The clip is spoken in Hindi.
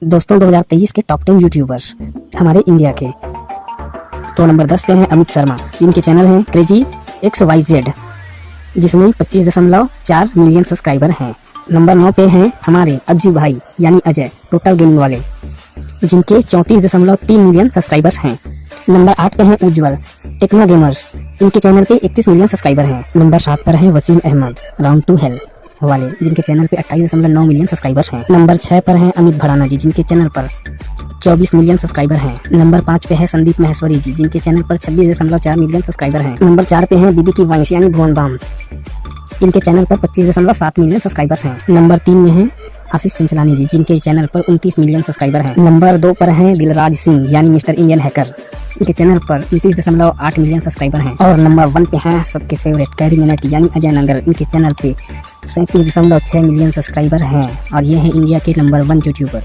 दोस्तों 2023 के टॉप 10 यूट्यूबर्स हमारे इंडिया के। तो नंबर 10 पे हैं अमित शर्मा, इनके चैनल हैं क्रेजी XYZ जिसमें 25.4 मिलियन सब्सक्राइबर हैं। नंबर 9 पे हैं हमारे अज्जू भाई यानी अजय, टोटल गेमिंग वाले, जिनके 34.3 मिलियन सब्सक्राइबर्स हैं। नंबर 8 पे हैं उज्जवल टेक्नो गेमर्स, इनके चैनल पे 31 मिलियन सब्सक्राइबर हैं। नंबर 7 पर हैं Wasim Ahmad round two hell वाले, जिनके चैनल पे 28.9 मिलियन सब्सक्राइबर्स हैं। नंबर 6 पर हैं अमित भड़ाना जी, जिनके चैनल पर 24 मिलियन सब्सक्राइबर हैं। नंबर 5 पे है संदीप महेश्वरी जी, जिनके चैनल पर 26.4 मिलियन सब्सक्राइबर हैं। नंबर 4 पे हैं बीबी की वाइस यानी भुवन बाम, इनके चैनल पर 25.7 मिलियन सब्सक्राइबर्स हैं। नंबर 3 में हैं आशीष चिंचलानी जी, जिनके चैनल पर 29 मिलियन सब्सक्राइबर हैं। नंबर 2 पर हैं दिलराज सिंह यानी मिस्टर इंडियन हैकर, इनके चैनल पर 29.8 मिलियन सब्सक्राइबर हैं। और नंबर 1 पे हैं सबके फेवरेट कैरी मिनट यानी अजय नंगर, इनके चैनल पे 37.6 मिलियन सब्सक्राइबर हैं। और ये है इंडिया के नंबर 1 यूट्यूबर।